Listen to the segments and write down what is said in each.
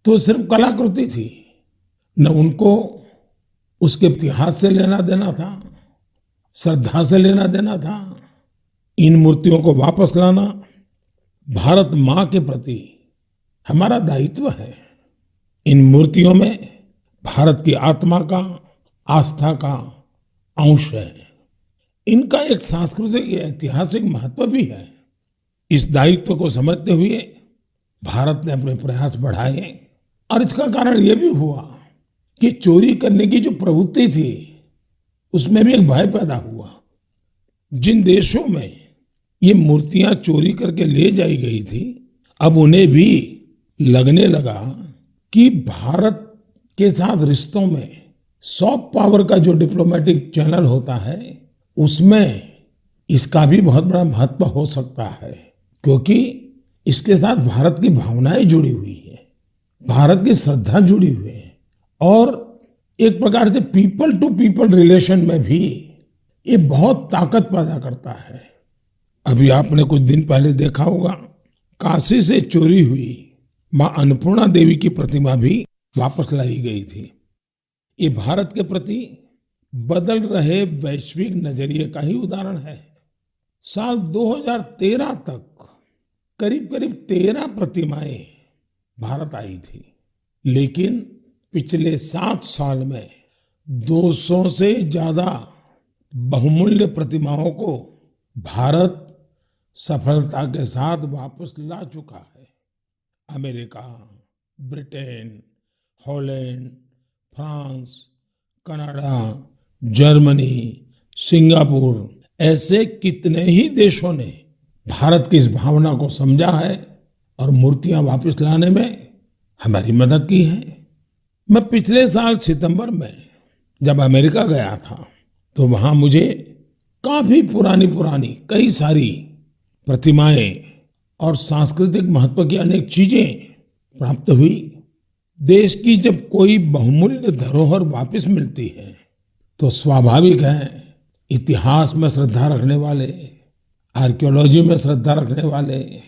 तो सिर्फ कलाकृति थी, न उनको उसके इतिहास से लेना देना था, श्रद्धा से लेना देना था। इन मूर्तियों को वापस लाना भारत माँ के प्रति हमारा दायित्व है। इन मूर्तियों में भारत की आत्मा का, आस्था का अंश है। इनका एक सांस्कृतिक ऐतिहासिक महत्व भी है। इस दायित्व को समझते हुए भारत ने अपने प्रयास बढ़ाए और इसका कारण यह भी हुआ कि चोरी करने की जो प्रवृत्ति थी उसमें भी एक भय पैदा हुआ। जिन देशों में ये मूर्तियां चोरी करके ले जाई गई थी, अब उन्हें भी लगने लगा कि भारत के साथ रिश्तों में सॉफ्ट पावर का जो डिप्लोमेटिक चैनल होता है उसमें इसका भी बहुत बड़ा महत्व हो सकता है, क्योंकि इसके साथ भारत की भावनाएं जुड़ी हुई है, भारत की श्रद्धा जुड़ी हुई है और एक प्रकार से पीपल टू पीपल रिलेशन में भी ये बहुत ताकत पैदा करता है। अभी आपने कुछ दिन पहले देखा होगा, काशी से चोरी हुई मां अन्नपूर्णा देवी की प्रतिमा भी वापस लाई गई थी। ये भारत के प्रति बदल रहे वैश्विक नजरिए का ही उदाहरण है। साल 2013 तक करीब करीब 13 प्रतिमाएं भारत आई थी, लेकिन पिछले 7 साल में 200 से ज्यादा बहुमूल्य प्रतिमाओं को भारत सफलता के साथ वापस ला चुका है। America, Britain, Holland, France, Canada, Germany, Singapore ऐसे कितने ही देशों ने भारत की इस भावना को समझा है और मूर्तियां वापस लाने में हमारी मदद की है। मैं पिछले साल सितंबर में जब अमेरिका गया था तो वहां मुझे काफी पुरानी पुरानी कई सारी प्रतिमाएं और सांस्कृतिक महत्व की अनेक चीजें प्राप्त हुई। देश की जब कोई बहुमूल्य धरोहर वापस मिलती है तो स्वाभाविक है इतिहास में श्रद्धा रखने वाले, आर्कियोलॉजी में श्रद्धा रखने वाले,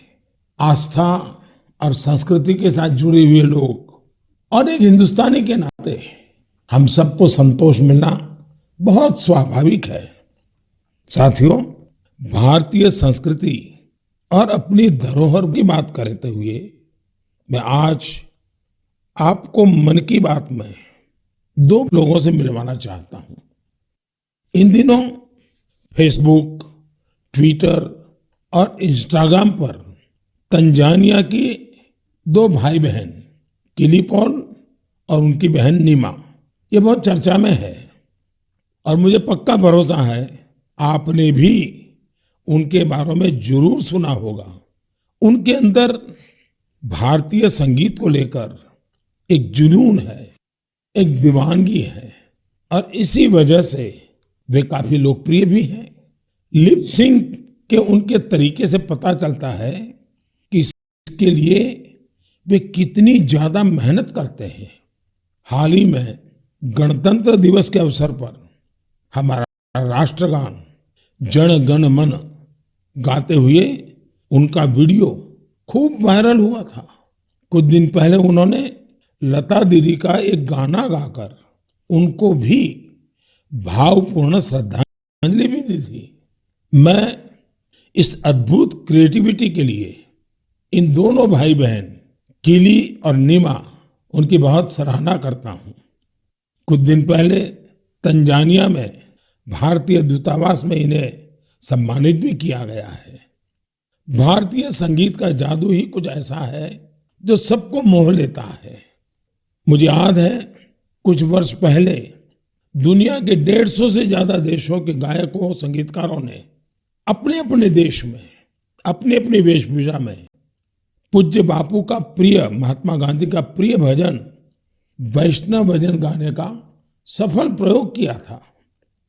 आस्था और संस्कृति के साथ जुड़े हुए लोग और एक हिंदुस्तानी के नाते हम सबको संतोष मिलना बहुत स्वाभाविक है। साथियों, भारतीय संस्कृति और अपनी धरोहर की बात करते हुए मैं आज आपको मन की बात में 2 लोगों से मिलवाना चाहता हूं। इन दिनों फेसबुक, ट्विटर और इंस्टाग्राम पर तंजानिया की 2 भाई बहन किली पॉल और उनकी बहन नीमा ये बहुत चर्चा में है और मुझे पक्का भरोसा है आपने भी उनके बारे में जरूर सुना होगा। उनके अंदर भारतीय संगीत को लेकर एक जुनून है, एक दीवानगी है और इसी वजह से वे काफी लोकप्रिय भी हैं। लिप सिंक के उनके तरीके से पता चलता है कि इसके लिए वे कितनी ज्यादा मेहनत करते हैं। हाल ही में गणतंत्र दिवस के अवसर पर हमारा राष्ट्रगान जन गण मन गाते हुए उनका वीडियो खूब वायरल हुआ था। कुछ दिन पहले उन्होंने लता दीदी का एक गाना गाकर उनको भी भावपूर्ण श्रद्धांजलि भी दी थी। मैं इस अद्भुत क्रिएटिविटी के लिए इन दोनों भाई बहन किली और नीमा उनकी बहुत सराहना करता हूं। कुछ दिन पहले तंजानिया में भारतीय दूतावास में इन्हें सम्मानित भी किया गया है। भारतीय संगीत का जादू ही कुछ ऐसा है जो सबको मोह लेता है। मुझे याद है कुछ वर्ष पहले दुनिया के 150 से ज्यादा देशों के गायकों, संगीतकारों ने अपने अपने देश में अपनी अपनी वेशभूषा में पूज्य बापू का प्रिय, महात्मा गांधी का प्रिय भजन वैष्णव भजन गाने का सफल प्रयोग किया था।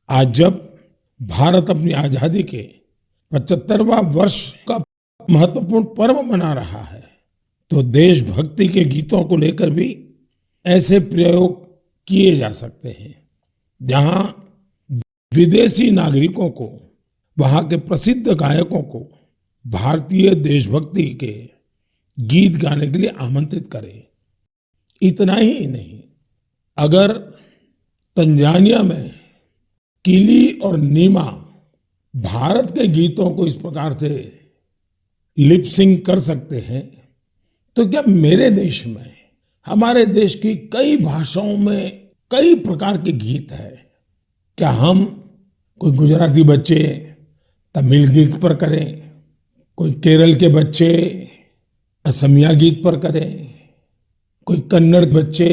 आज जब भारत अपनी आजादी के 75वां वर्ष का महत्वपूर्ण पर्व मना रहा है तो देशभक्ति के गीतों को लेकर भी ऐसे प्रयोग किए जा सकते हैं जहां विदेशी नागरिकों को, वहां के प्रसिद्ध गायकों को भारतीय देशभक्ति के गीत गाने के लिए आमंत्रित करें। इतना ही नहीं, अगर तंजानिया में किली और नीमा भारत के गीतों को इस प्रकार से लिप सिंक कर सकते हैं, तो क्या मेरे देश में, हमारे देश की कई भाषाओं में कई प्रकार के गीत हैं, क्या हम कोई गुजराती बच्चे तमिल गीत पर करें, कोई केरल के बच्चे असमिया गीत पर करें, कोई कन्नड़ बच्चे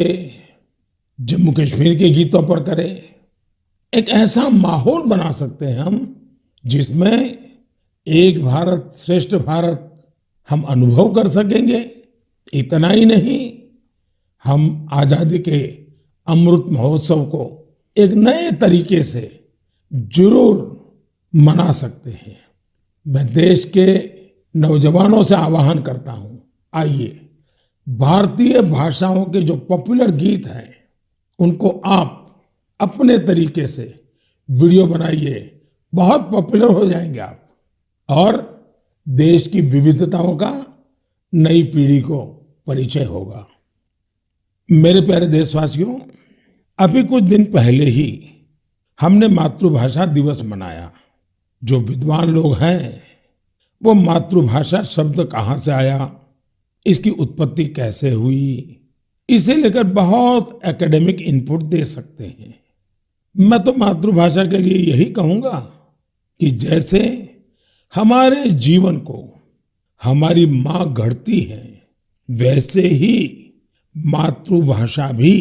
जम्मू कश्मीर के गीतों पर करें? एक ऐसा माहौल बना सकते हैं हम जिसमें एक भारत श्रेष्ठ भारत हम अनुभव कर सकेंगे। इतना ही नहीं, हम आजादी के अमृत महोत्सव को एक नए तरीके से जरूर मना सकते हैं। मैं देश के नौजवानों से आह्वान करता हूं, आइए भारतीय भाषाओं के जो पॉपुलर गीत हैं उनको आप अपने तरीके से वीडियो बनाइए, बहुत पॉपुलर हो जाएंगे आप, और देश की विविधताओं का नई पीढ़ी को परिचय होगा। मेरे प्यारे देशवासियों, अभी कुछ दिन पहले ही हमने मातृभाषा दिवस मनाया। जो विद्वान लोग हैं वो मातृभाषा शब्द कहाँ से आया, इसकी उत्पत्ति कैसे हुई, इसे लेकर बहुत एकेडमिक इनपुट दे सकते हैं। मैं तो मातृभाषा के लिए यही कहूंगा कि जैसे हमारे जीवन को हमारी माँ गढ़ती है, वैसे ही मातृभाषा भी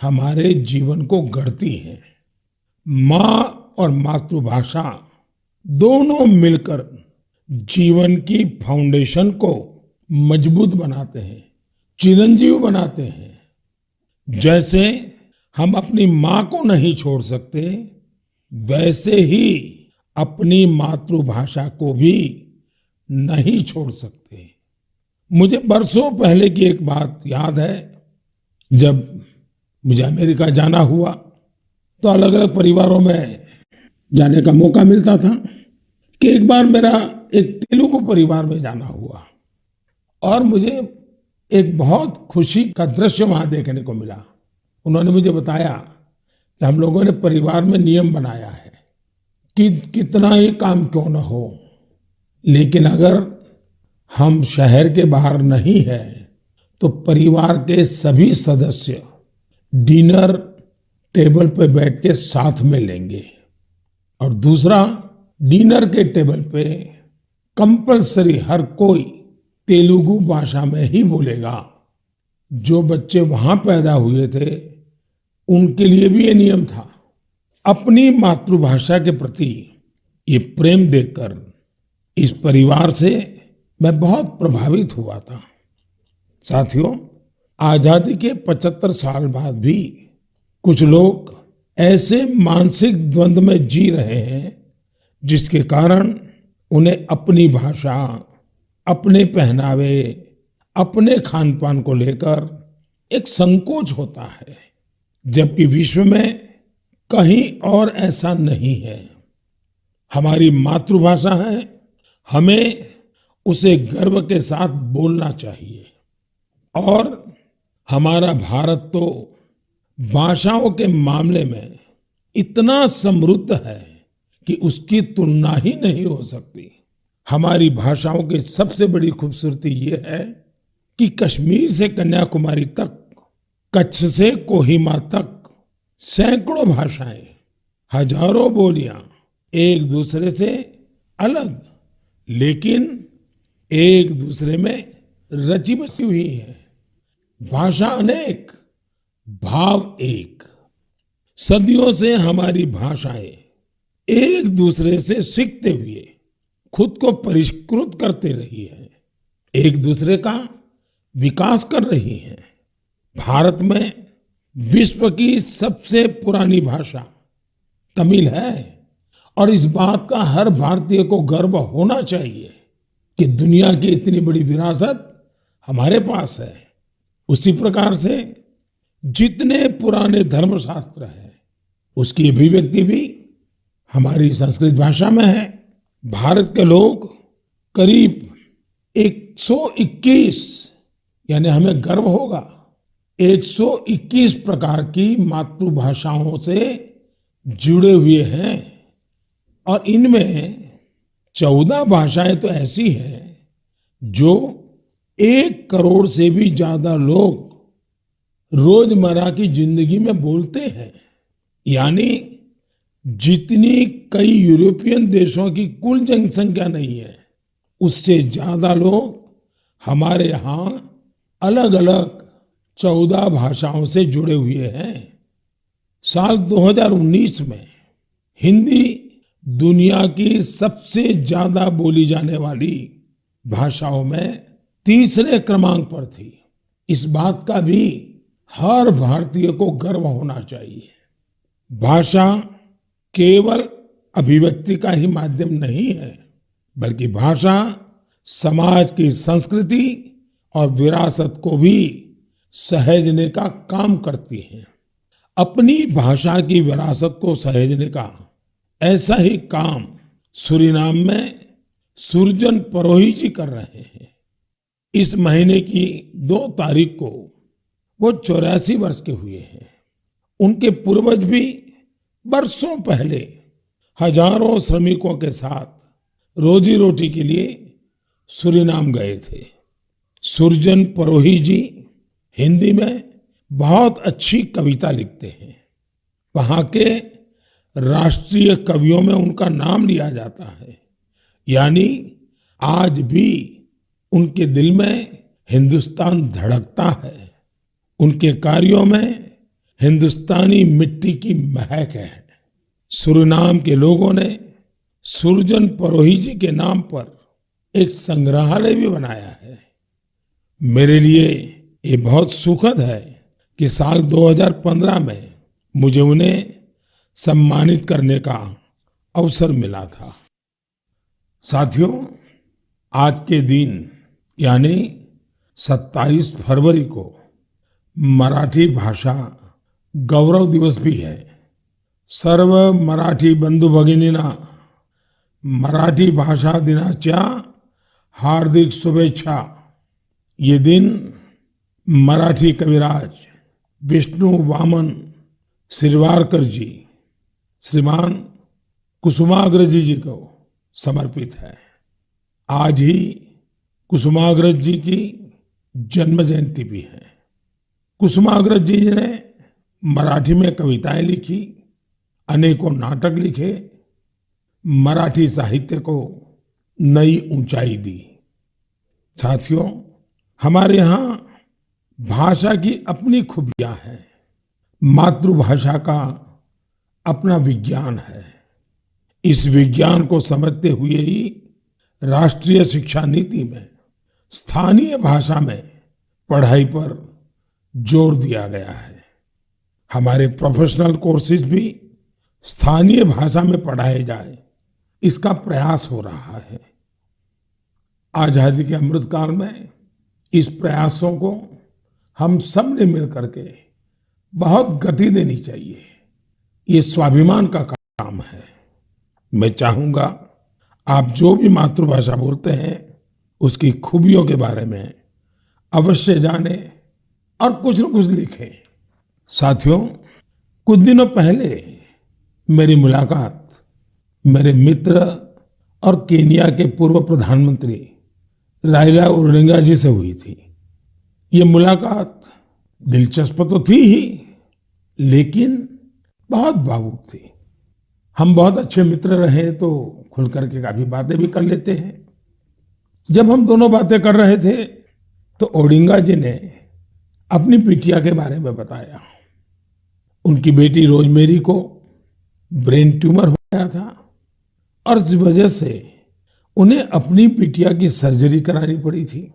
हमारे जीवन को गढ़ती है। माँ और मातृभाषा दोनों मिलकर जीवन की फाउंडेशन को मजबूत बनाते हैं, चिरंजीव बनाते हैं। जैसे हम अपनी माँ को नहीं छोड़ सकते, वैसे ही अपनी मातृभाषा को भी नहीं छोड़ सकते। मुझे बरसों पहले की एक बात याद है। जब मुझे अमेरिका जाना हुआ तो अलग अलग परिवारों में जाने का मौका मिलता था कि एक बार मेरा एक तेलुगु परिवार में जाना हुआ और मुझे एक बहुत खुशी का दृश्य वहां देखने को मिला। उन्होंने मुझे बताया कि हम लोगों ने परिवार में नियम बनाया है कि कितना ही काम क्यों न हो, लेकिन अगर हम शहर के बाहर नहीं है तो परिवार के सभी सदस्य डिनर टेबल पे बैठ के साथ में लेंगे। और दूसरा, डिनर के टेबल पे कंपलसरी हर कोई तेलुगु भाषा में ही बोलेगा। जो बच्चे वहां पैदा हुए थे उनके लिए भी ये नियम था। अपनी मातृभाषा के प्रति ये प्रेम देखकर इस परिवार से मैं बहुत प्रभावित हुआ था। साथियों, आजादी के 75 साल बाद भी कुछ लोग ऐसे मानसिक द्वंद में जी रहे हैं जिसके कारण उन्हें अपनी भाषा, अपने पहनावे, अपने खान पान को लेकर एक संकोच होता है, जबकि विश्व में कहीं और ऐसा नहीं है। हमारी मातृभाषा है, हमें उसे गर्व के साथ बोलना चाहिए। और हमारा भारत तो भाषाओं के मामले में इतना समृद्ध है कि उसकी तुलना ही नहीं हो सकती। हमारी भाषाओं की सबसे बड़ी खूबसूरती ये है कि कश्मीर से कन्याकुमारी तक, कच्छ से कोहिमा तक सैकड़ों भाषाएं, हजारों बोलियां एक दूसरे से अलग लेकिन एक दूसरे में रची बसी हुई है। भाषा अनेक, भाव एक। सदियों से हमारी भाषाएं एक दूसरे से सीखते हुए खुद को परिष्कृत करते रही है, एक दूसरे का विकास कर रही है। भारत में विश्व की सबसे पुरानी भाषा तमिल है और इस बात का हर भारतीय को गर्व होना चाहिए कि दुनिया की इतनी बड़ी विरासत हमारे पास है। उसी प्रकार से जितने पुराने धर्मशास्त्र हैं उसकी अभिव्यक्ति भी हमारी संस्कृत भाषा में है। भारत के लोग करीब 121, यानी हमें गर्व होगा, 121 प्रकार की मातृभाषाओं से जुड़े हुए हैं और इनमें 14 भाषाएं तो ऐसी हैं जो 1 करोड़ से भी ज्यादा लोग रोजमर्रा की जिंदगी में बोलते हैं। यानी जितनी कई यूरोपियन देशों की कुल जनसंख्या नहीं है, उससे ज्यादा लोग हमारे यहाँ अलग अलग 14 भाषाओं से जुड़े हुए हैं। साल 2019 में हिंदी दुनिया की सबसे ज्यादा बोली जाने वाली भाषाओं में तीसरे क्रमांक पर थी। इस बात का भी हर भारतीय को गर्व होना चाहिए। भाषा केवल अभिव्यक्ति का ही माध्यम नहीं है, बल्कि भाषा समाज की संस्कृति और विरासत को भी सहेजने का काम करती है। अपनी भाषा की विरासत को सहेजने का ऐसा ही काम सूरीनाम में सुरजन परोही जी कर रहे हैं। इस महीने की 2 तारीख को वो 84 वर्ष के हुए हैं। उनके पूर्वज भी बरसों पहले हजारों श्रमिकों के साथ रोजी रोटी के लिए सूरीनाम गए थे। सुरजन परोही जी हिंदी में बहुत अच्छी कविता लिखते हैं। वहां के राष्ट्रीय कवियों में उनका नाम लिया जाता है। यानी आज भी उनके दिल में हिंदुस्तान धड़कता है। उनके कार्यों में हिंदुस्तानी मिट्टी की महक है। सूरीनाम के लोगों ने सुरजन परोही जी के नाम पर एक संग्रहालय भी बनाया है। मेरे लिए ये बहुत सुखद है कि साल 2015 में मुझे उन्हें सम्मानित करने का अवसर मिला था। साथियों, आज के दिन यानी 27 फरवरी को मराठी भाषा गौरव दिवस भी है। सर्व मराठी बंधू भगिनींना मराठी भाषा दिनाच्या हार्दिक शुभेच्छा। ये दिन मराठी कविराज विष्णु वामन शिरवाडकर जी, श्रीमान कुसुमाग्रज जी को समर्पित है। आज ही कुसुमाग्रज जी की जन्म जयंती भी है। कुसुमाग्रज जी ने मराठी में कविताएं लिखी, अनेकों नाटक लिखे, मराठी साहित्य को नई ऊंचाई दी। साथियों, हमारे यहाँ भाषा की अपनी खूबियां हैं। मातृभाषा का अपना विज्ञान है। इस विज्ञान को समझते हुए ही राष्ट्रीय शिक्षा नीति में स्थानीय भाषा में पढ़ाई पर जोर दिया गया है। हमारे प्रोफेशनल कोर्सेज भी स्थानीय भाषा में पढ़ाए जाए, इसका प्रयास हो रहा है। आजादी के अमृत काल में इस प्रयासों को हम सब ने मिलकर के बहुत गति देनी चाहिए। ये स्वाभिमान का काम है। मैं चाहूंगा आप जो भी मातृभाषा बोलते हैं उसकी खूबियों के बारे में अवश्य जानें और कुछ न कुछ लिखें। साथियों, कुछ दिनों पहले मेरी मुलाकात मेरे मित्र और केनिया के पूर्व प्रधानमंत्री राइला ओडिंगा जी से हुई थी। ये मुलाकात दिलचस्प तो थी ही, लेकिन बहुत भावुक थी। हम बहुत अच्छे मित्र रहे तो खुल करके काफी बातें भी कर लेते हैं। जब हम दोनों बातें कर रहे थे तो ओडिंगा जी ने अपनी बिटिया के बारे में बताया। उनकी बेटी रोजमेरी को ब्रेन ट्यूमर हो गया था और इस वजह से उन्हें अपनी बिटिया की सर्जरी करानी पड़ी थी।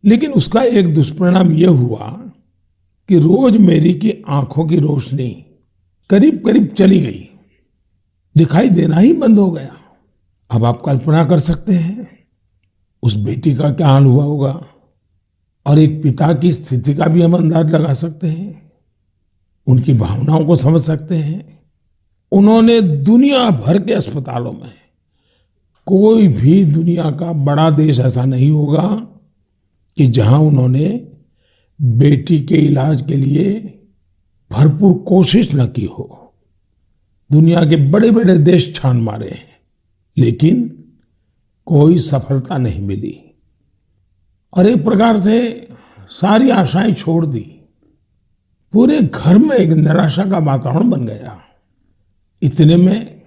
लेकिन उसका एक दुष्परिणाम यह हुआ कि रोजमेरी की आंखों की रोशनी करीब करीब चली गई, दिखाई देना ही बंद हो गया। अब आप कल्पना कर सकते हैं उस बेटी का क्या हाल हुआ होगा, और एक पिता की स्थिति का भी हम अंदाज लगा सकते हैं, उनकी भावनाओं को समझ सकते हैं। उन्होंने दुनिया भर के अस्पतालों में, कोई भी दुनिया का बड़ा देश ऐसा नहीं होगा कि जहां उन्होंने बेटी के इलाज के लिए भरपूर कोशिश न की हो। दुनिया के बड़े बड़े देश छान मारे, लेकिन कोई सफलता नहीं मिली और एक प्रकार से सारी आशाएं छोड़ दी। पूरे घर में एक निराशा का वातावरण बन गया। इतने में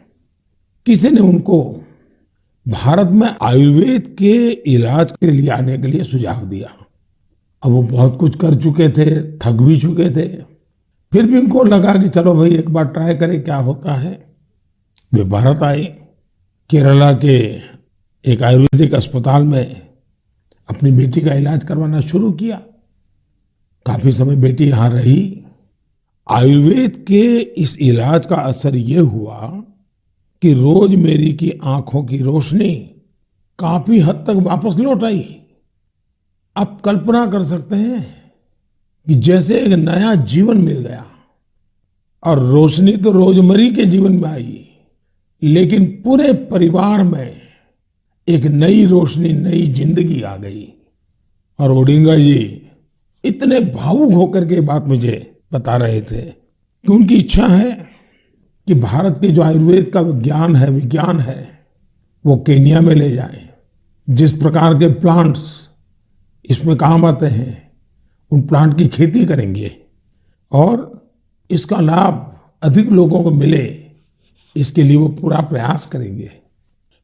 किसी ने उनको भारत में आयुर्वेद के इलाज के लिए आने के लिए सुझाव दिया। अब वो बहुत कुछ कर चुके थे, थक भी चुके थे, फिर भी उनको लगा कि चलो भाई एक बार ट्राई करें क्या होता है। वे भारत आए, केरला के एक आयुर्वेदिक अस्पताल में अपनी बेटी का इलाज करवाना शुरू किया। काफी समय बेटी यहां रही। आयुर्वेद के इस इलाज का असर ये हुआ कि रोज मेरी की आंखों की रोशनी काफी हद तक वापस लौट आई। आप कल्पना कर सकते हैं कि जैसे एक नया जीवन मिल गया। और रोशनी तो रोजमर्रा के जीवन में आई, लेकिन पूरे परिवार में एक नई रोशनी, नई जिंदगी आ गई। और ओडिंगा जी इतने भावुक होकर के बात मुझे बता रहे थे कि उनकी इच्छा है कि भारत के जो आयुर्वेद का ज्ञान है, विज्ञान है, वो केन्या में ले जाएं। जिस प्रकार के प्लांट्स इसमें काम आते हैं, उन प्लांट की खेती करेंगे और इसका लाभ अधिक लोगों को मिले, इसके लिए वो पूरा प्रयास करेंगे।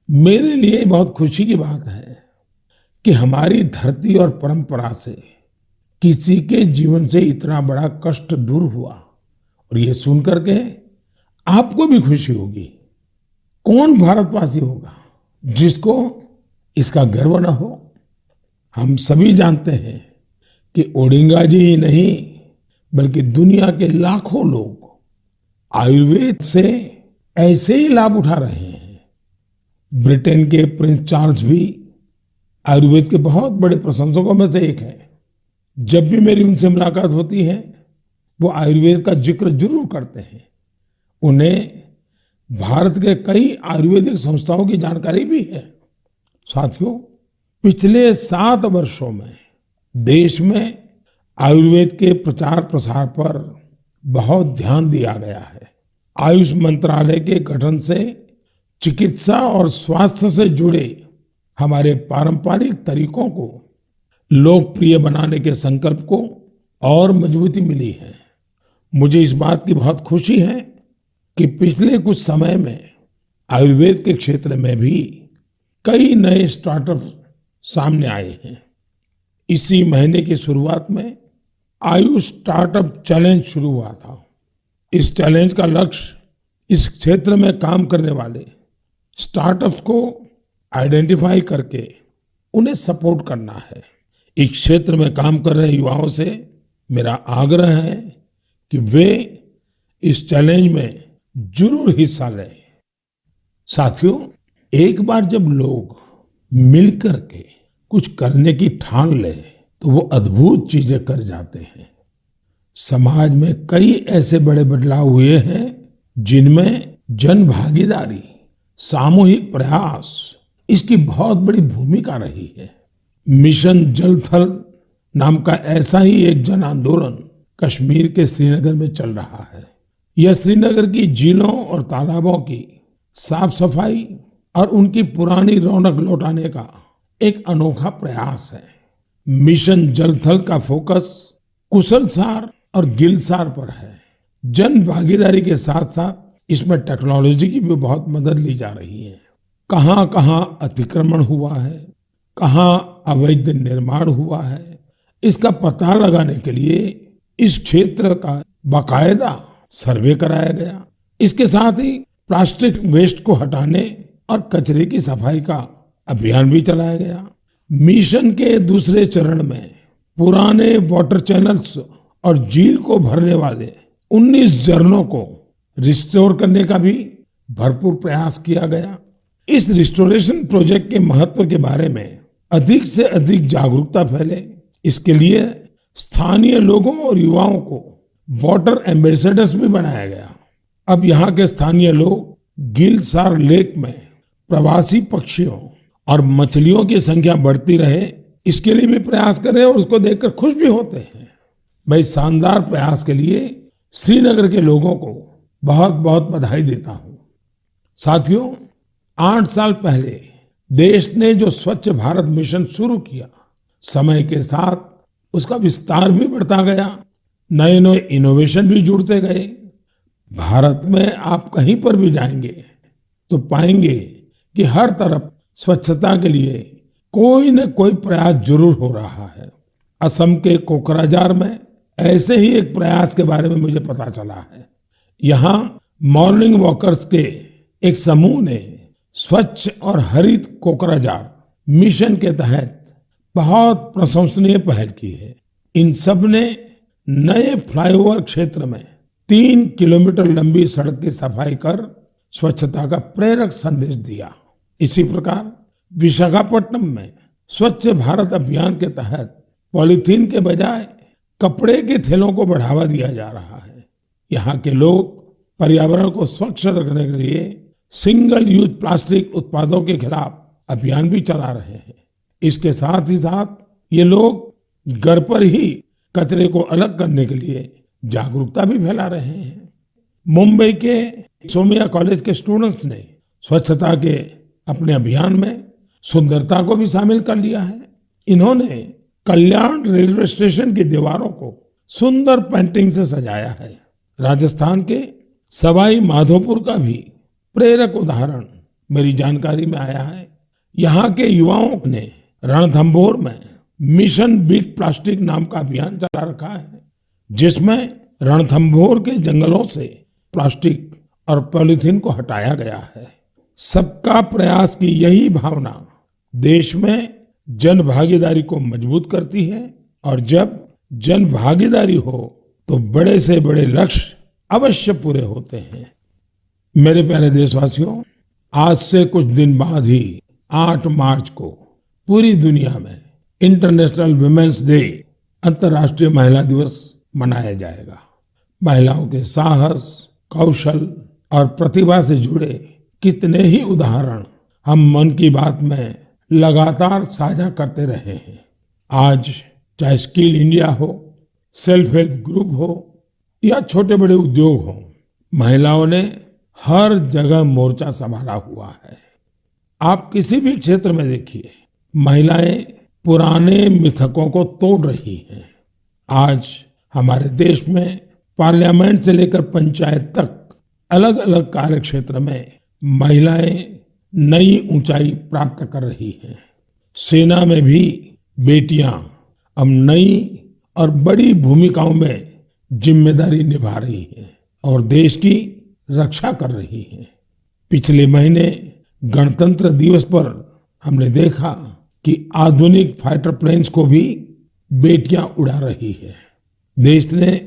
मेरे लिए बहुत खुशी की बात है कि हमारी धरती और परंपरा से किसी के जीवन से इतना बड़ा कष्ट दूर हुआ। और ये सुनकर के आपको भी खुशी होगी। कौन भारतवासी होगा जिसको इसका गर्व न हो। हम सभी जानते हैं कि ओडिंगा जी ही नहीं, बल्कि दुनिया के लाखों लोग आयुर्वेद से ऐसे ही लाभ उठा रहे हैं। ब्रिटेन के प्रिंस चार्ल्स भी आयुर्वेद के बहुत बड़े प्रशंसकों में से एक है। जब भी मेरी उनसे मुलाकात होती है, वो आयुर्वेद का जिक्र जरूर करते हैं। उन्हें भारत के कई आयुर्वेदिक संस्थाओं की जानकारी भी है। साथियों, पिछले 7 वर्षों में देश में आयुर्वेद के प्रचार प्रसार पर बहुत ध्यान दिया गया है। आयुष मंत्रालय के गठन से चिकित्सा और स्वास्थ्य से जुड़े हमारे पारंपरिक तरीकों को लोकप्रिय बनाने के संकल्प को और मजबूती मिली है। मुझे इस बात की बहुत खुशी है कि पिछले कुछ समय में आयुर्वेद के क्षेत्र में भी कई नए स्टार्टअप सामने आए हैं। इसी महीने की शुरुआत में आयुष स्टार्टअप चैलेंज शुरू हुआ था। इस चैलेंज का लक्ष्य इस क्षेत्र में काम करने वाले स्टार्टअप्स को आइडेंटिफाई करके उन्हें सपोर्ट करना है। इस क्षेत्र में काम कर रहे युवाओं से मेरा आग्रह है कि वे इस चैलेंज में जरूर हिस्सा लें। साथियों, एक बार जब लोग मिलकर के कुछ करने की ठान ले तो वो अद्भुत चीजें कर जाते हैं। समाज में कई ऐसे बड़े बदलाव हुए हैं जिनमें जन भागीदारी, सामूहिक प्रयास इसकी बहुत बड़ी भूमिका रही है। मिशन जल थल नाम का ऐसा ही एक जन आंदोलन कश्मीर के श्रीनगर में चल रहा है। यह श्रीनगर की झीलों और तालाबों की साफ सफाई और उनकी पुरानी रौनक लौटाने का एक अनोखा प्रयास है। मिशन जल थल का फोकस कुशलसार और गिलसार पर है। जन भागीदारी के साथ साथ इसमें टेक्नोलॉजी की भी बहुत मदद ली जा रही है। कहां कहां अतिक्रमण हुआ है, कहां अवैध निर्माण हुआ है, इसका पता लगाने के लिए इस क्षेत्र का बाकायदा सर्वे कराया गया। इसके साथ ही प्लास्टिक वेस्ट को हटाने और कचरे की सफाई का अभियान भी चलाया गया। मिशन के दूसरे चरण में पुराने वाटर चैनल्स और झील को भरने वाले 19 झरनों को रिस्टोर करने का भी भरपूर प्रयास किया गया। इस रिस्टोरेशन प्रोजेक्ट के महत्व के बारे में अधिक से अधिक जागरूकता फैले, इसके लिए स्थानीय लोगों और युवाओं को वाटर एम्बेसडर्स भी बनाया गया। अब यहाँ के स्थानीय लोग गिलसार लेक में प्रवासी पक्षियों और मछलियों की संख्या बढ़ती रहे, इसके लिए भी प्रयास कर रहे हैं और उसको देखकर खुश भी होते हैं। मैं इस शानदार प्रयास के लिए श्रीनगर के लोगों को बहुत बहुत बधाई देता हूं। साथियों, 8 साल पहले देश ने जो स्वच्छ भारत मिशन शुरू किया, समय के साथ उसका विस्तार भी बढ़ता गया, नए नए इनोवेशन भी जुड़ते गए। भारत में आप कहीं पर भी जाएंगे तो पाएंगे कि हर तरफ स्वच्छता के लिए कोई न कोई प्रयास जरूर हो रहा है। असम के कोकराझार में ऐसे ही एक प्रयास के बारे में मुझे पता चला है। यहाँ मॉर्निंग वॉकर्स के एक समूह ने स्वच्छ और हरित कोकराझार मिशन के तहत बहुत प्रशंसनीय पहल की है। इन सब ने नए फ्लाईओवर क्षेत्र में 3 किलोमीटर लंबी सड़क की सफाई कर स्वच्छता का प्रेरक संदेश दिया। इसी प्रकार विशाखापट्टनम में स्वच्छ भारत अभियान के तहत पॉलीथीन के बजाय कपड़े के थैलों को बढ़ावा दिया जा रहा है। यहाँ के लोग पर्यावरण को स्वच्छ रखने के लिए सिंगल यूज प्लास्टिक उत्पादों के खिलाफ अभियान भी चला रहे हैं। इसके साथ ही साथ ये लोग घर पर ही कचरे को अलग करने के लिए जागरूकता भी फैला रहे हैं। मुंबई के सोमिया कॉलेज के स्टूडेंट्स ने स्वच्छता के अपने अभियान में सुंदरता को भी शामिल कर लिया है। इन्होंने कल्याण रेलवे स्टेशन की दीवारों को सुंदर पेंटिंग से सजाया है। राजस्थान के सवाई माधोपुर का भी प्रेरक उदाहरण मेरी जानकारी में आया है। यहाँ के युवाओं ने रणथंभौर में मिशन बीट प्लास्टिक नाम का अभियान चला रखा है, जिसमें रणथंभौर के जंगलों से प्लास्टिक और पॉलीथीन को हटाया गया है। सबका प्रयास की यही भावना देश में जन भागीदारी को मजबूत करती है, और जब जन भागीदारी हो तो बड़े से बड़े लक्ष्य अवश्य पूरे होते हैं। मेरे प्यारे देशवासियों, आज से कुछ दिन बाद ही 8 मार्च को पूरी दुनिया में इंटरनेशनल वुमेन्स डे, अंतर्राष्ट्रीय महिला दिवस मनाया जाएगा। महिलाओं के साहस, कौशल और प्रतिभा से जुड़े कितने ही उदाहरण हम मन की बात में लगातार साझा करते रहे हैं। आज चाहे स्किल इंडिया हो, सेल्फ हेल्प ग्रुप हो या छोटे बड़े उद्योग हो, महिलाओं ने हर जगह मोर्चा संभाला हुआ है। आप किसी भी क्षेत्र में देखिए, महिलाएं पुराने मिथकों को तोड़ रही हैं। आज हमारे देश में पार्लियामेंट से लेकर पंचायत तक अलग अलग कार्य क्षेत्र में महिलाएं नई ऊंचाई प्राप्त कर रही हैं। सेना में भी बेटियां अब नई और बड़ी भूमिकाओं में जिम्मेदारी निभा रही हैं और देश की रक्षा कर रही हैं। पिछले महीने गणतंत्र दिवस पर हमने देखा कि आधुनिक फाइटर प्लेन्स को भी बेटियां उड़ा रही है। देश ने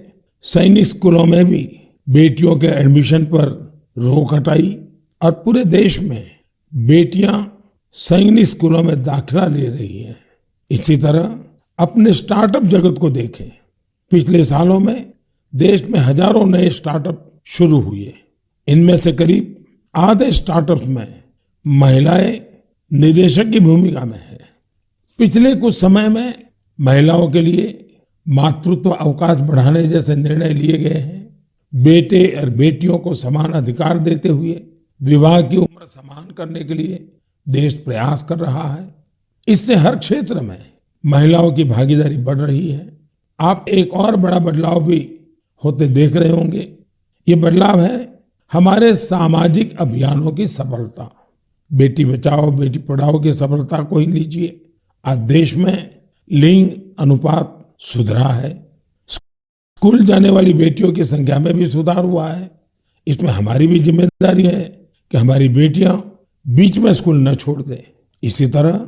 सैनिक स्कूलों में भी बेटियों के एडमिशन पर रोक हटाई और पूरे देश में बेटियां सैनिक स्कूलों में दाखिला ले रही हैं। इसी तरह अपने स्टार्टअप जगत को देखें। पिछले सालों में देश में हजारों नए स्टार्टअप शुरू हुए। इनमें से करीब आधे स्टार्टअप्स में महिलाएं निदेशक की भूमिका में है। पिछले कुछ समय में महिलाओं के लिए मातृत्व अवकाश बढ़ाने जैसे निर्णय लिए गए हैं। बेटे और बेटियों को समान अधिकार देते हुए विवाह की उम्र समान करने के लिए देश प्रयास कर रहा है। इससे हर क्षेत्र में महिलाओं की भागीदारी बढ़ रही है। आप एक और बड़ा बदलाव भी होते देख रहे होंगे। ये बदलाव है हमारे सामाजिक अभियानों की सफलता। बेटी बचाओ बेटी पढ़ाओ की सफलता को ही लीजिए। आज देश में लिंग अनुपात सुधरा है। स्कूल जाने वाली बेटियों की संख्या में भी सुधार हुआ है। इसमें हमारी भी जिम्मेदारी है कि हमारी बेटियां बीच में स्कूल न छोड़ दें। इसी तरह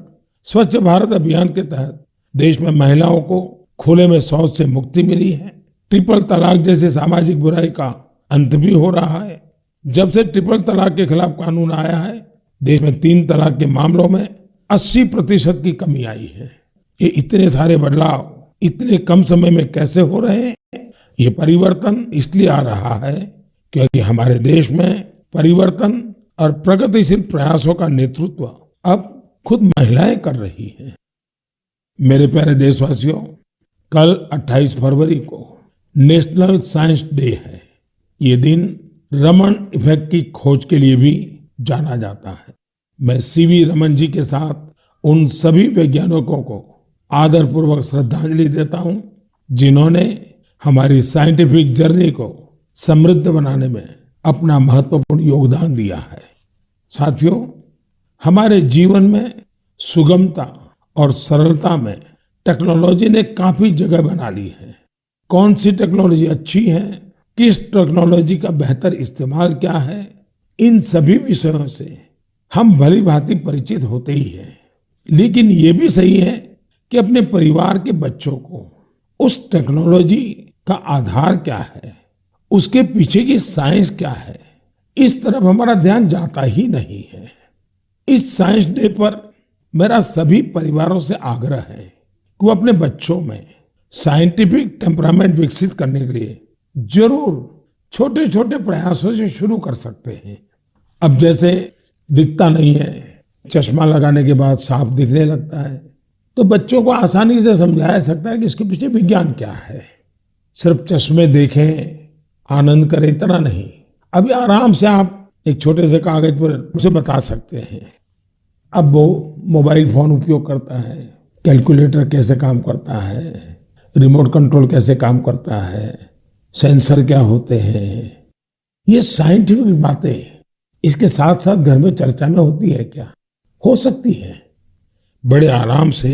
स्वच्छ भारत अभियान के तहत देश में महिलाओं को खुले में शौच से मुक्ति मिली है। ट्रिपल तलाक जैसी सामाजिक बुराई का अंत भी हो रहा है। जब से ट्रिपल तलाक के खिलाफ कानून आया है, देश में 3 तलाक के मामलों में 80% की कमी आई है। ये इतने सारे बदलाव इतने कम समय में कैसे हो रहे हैं? ये परिवर्तन इसलिए आ रहा है क्योंकि हमारे देश में परिवर्तन और प्रगतिशील प्रयासों का नेतृत्व अब खुद महिलाएं कर रही हैं। मेरे प्यारे देशवासियों, कल 28 फरवरी को नेशनल साइंस डे है। ये दिन रमन इफेक्ट की खोज के लिए भी जाना जाता है। मैं सीवी रमन जी के साथ उन सभी वैज्ञानिकों को आदरपूर्वक श्रद्धांजलि देता हूं, जिन्होंने हमारी साइंटिफिक जर्नी को समृद्ध बनाने में अपना महत्वपूर्ण योगदान दिया है। साथियों, हमारे जीवन में सुगमता और सरलता में टेक्नोलॉजी ने काफी जगह बना ली है। कौन सी टेक्नोलॉजी अच्छी है, किस टेक्नोलॉजी का बेहतर इस्तेमाल क्या है, इन सभी विषयों से हम भली भांति परिचित होते ही हैं। लेकिन ये भी सही है कि अपने परिवार के बच्चों को उस टेक्नोलॉजी का आधार क्या है, उसके पीछे की साइंस क्या है, इस तरफ हमारा ध्यान जाता ही नहीं है। इस साइंस डे पर मेरा सभी परिवारों से आग्रह है कि वो अपने बच्चों में साइंटिफिक टेम्परामेंट विकसित करने के लिए जरूर छोटे छोटे प्रयासों से शुरू कर सकते हैं। अब जैसे दिखता नहीं है, चश्मा लगाने के बाद साफ दिखने लगता है, तो बच्चों को आसानी से समझाया सकता है कि इसके पीछे विज्ञान क्या है। सिर्फ चश्मे देखें, आनंद करें, इतना नहीं। अभी आराम से आप एक छोटे से कागज पर उसे बता सकते हैं। अब वो मोबाइल फोन उपयोग करता है, कैलकुलेटर कैसे काम करता है, रिमोट कंट्रोल कैसे काम करता है, सेंसर क्या होते हैं, ये साइंटिफिक बातें इसके साथ साथ घर में चर्चा में होती है क्या? हो सकती है। बड़े आराम से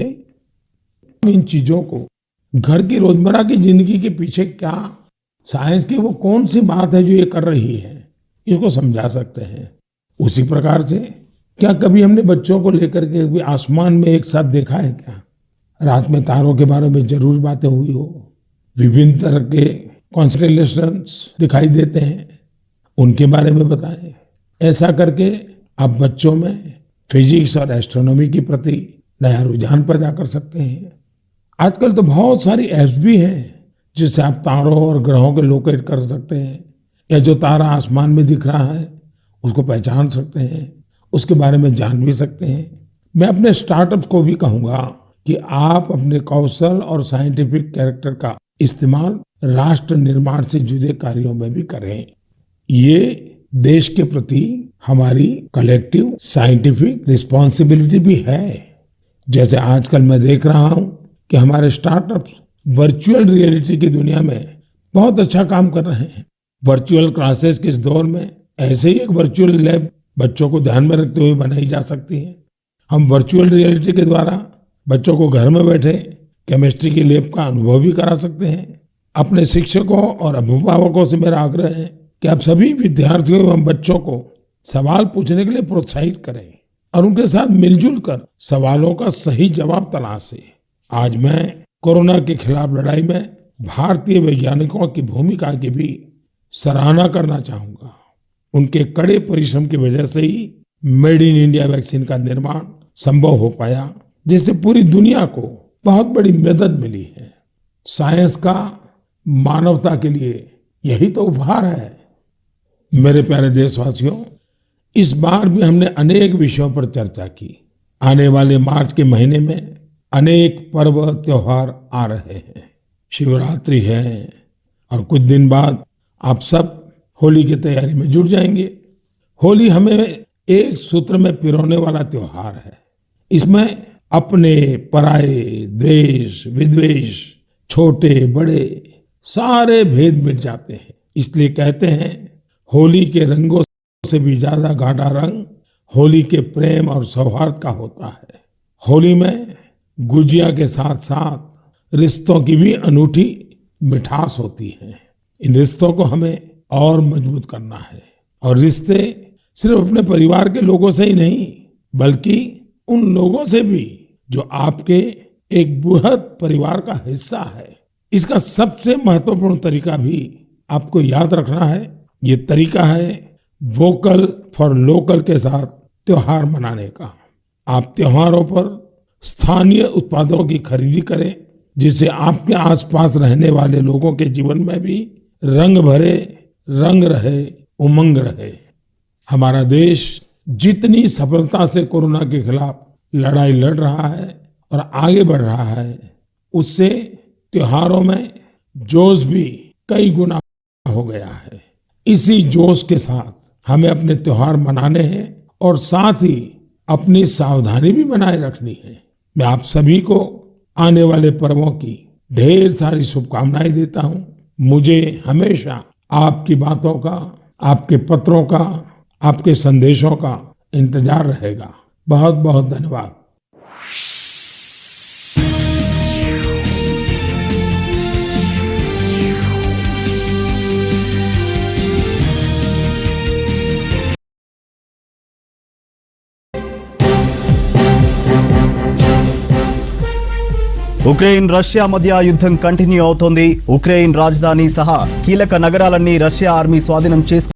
इन चीजों को घर की रोजमर्रा की जिंदगी के पीछे क्या साइंस की वो कौन सी बात है जो ये कर रही है, इसको समझा सकते हैं। उसी प्रकार से क्या कभी हमने बच्चों को लेकर के भी आसमान में एक साथ देखा है क्या? रात में तारों के बारे में जरूर बातें हुई हो, विभिन्न तरह के कॉन्स्टेलेशंस दिखाई देते हैं, उनके बारे में बताएं। ऐसा करके आप बच्चों में फिजिक्स और एस्ट्रोनॉमी के प्रति नया रुझान पैदा कर सकते हैं। आजकल तो बहुत सारी ऐप्स भी हैं जिससे आप तारों और ग्रहों को लोकेट कर सकते हैं, या जो तारा आसमान में दिख रहा है उसको पहचान सकते हैं, उसके बारे में जान भी सकते हैं। मैं अपने स्टार्टअप्स को भी कहूंगा कि आप अपने कौशल और साइंटिफिक कैरेक्टर का इस्तेमाल राष्ट्र निर्माण से जुड़े कार्यों में भी करें। ये देश के प्रति हमारी कलेक्टिव साइंटिफिक रिस्पॉन्सिबिलिटी भी है। जैसे आजकल मैं देख रहा हूं कि हमारे स्टार्टअप्स वर्चुअल रियलिटी की दुनिया में बहुत अच्छा काम कर रहे हैं। वर्चुअल क्लासेस के इस दौर में ऐसे ही एक वर्चुअल लैब बच्चों को ध्यान में रखते हुए बनाई जा सकती है। हम वर्चुअल रियलिटी के द्वारा बच्चों को घर में बैठे केमिस्ट्री की लैब का अनुभव भी करा सकते हैं। अपने शिक्षकों और अभिभावकों से मेरा आग्रह है कि आप सभी विद्यार्थियों एवं बच्चों को सवाल पूछने के लिए प्रोत्साहित करें और उनके साथ मिलजुल कर सवालों का सही जवाब तलाशें। आज मैं कोरोना के खिलाफ लड़ाई में भारतीय वैज्ञानिकों की भूमिका की भी सराहना करना चाहूंगा। उनके कड़े परिश्रम की वजह से he made in India vaccine का निर्माण संभव हो पाया, जिससे पूरी दुनिया को बहुत बड़ी मदद मिली है। साइंस का मानवता के लिए यही तो उपहार है। मेरे प्यारे देशवासियों, इस बार भी हमने अनेक विषयों पर चर्चा की। आने वाले मार्च के महीने में अनेक पर्व त्योहार आ रहे हैं। शिवरात्रि है और कुछ दिन बाद आप सब होली की तैयारी में जुट जाएंगे। होली हमें एक सूत्र में पिरोने वाला त्योहार है। इसमें अपने पराये, द्वेष विद्वेष, छोटे बड़े सारे भेद मिट जाते हैं। इसलिए कहते हैं, होली के रंगों से भी ज्यादा गाढ़ा रंग होली के प्रेम और सौहार्द का होता है। होली में गुजिया के साथ साथ रिश्तों की भी अनूठी मिठास होती है। इन रिश्तों को हमें और मजबूत करना है, और रिश्ते सिर्फ अपने परिवार के लोगों से ही नहीं, बल्कि उन लोगों से भी जो आपके एक बृहद परिवार का हिस्सा है। इसका सबसे महत्वपूर्ण तरीका भी आपको याद रखना है। ये तरीका है वोकल फॉर लोकल के साथ त्योहार मनाने का। आप त्योहारों पर स्थानीय उत्पादों की खरीदी करें, जिससे आपके आसपास रहने वाले लोगों के जीवन में भी रंग भरे, रंग रहे, उमंग रहे। हमारा देश जितनी सफलता से कोरोना के खिलाफ लड़ाई लड़ रहा है और आगे बढ़ रहा है, उससे त्योहारों में जोश भी कई गुना हो गया है। इसी जोश के साथ हमें अपने त्योहार मनाने हैं और साथ ही अपनी सावधानी भी बनाए रखनी है। मैं आप सभी को आने वाले पर्वों की ढेर सारी शुभकामनाएं देता हूं। मुझे हमेशा आपकी बातों का, आपके पत्रों का, आपके संदेशों का इंतजार रहेगा। बहुत बहुत धन्यवाद। ఉక్రెయిన్ రష్యా మధ్య యుద్ధం కంటిన్యూ అవుతోంది. ఉక్రెయిన్ రాజధాని సహా కీలక నగరాలన్నీ రష్యా ఆర్మీ స్వాధీనం చేసుకుంది.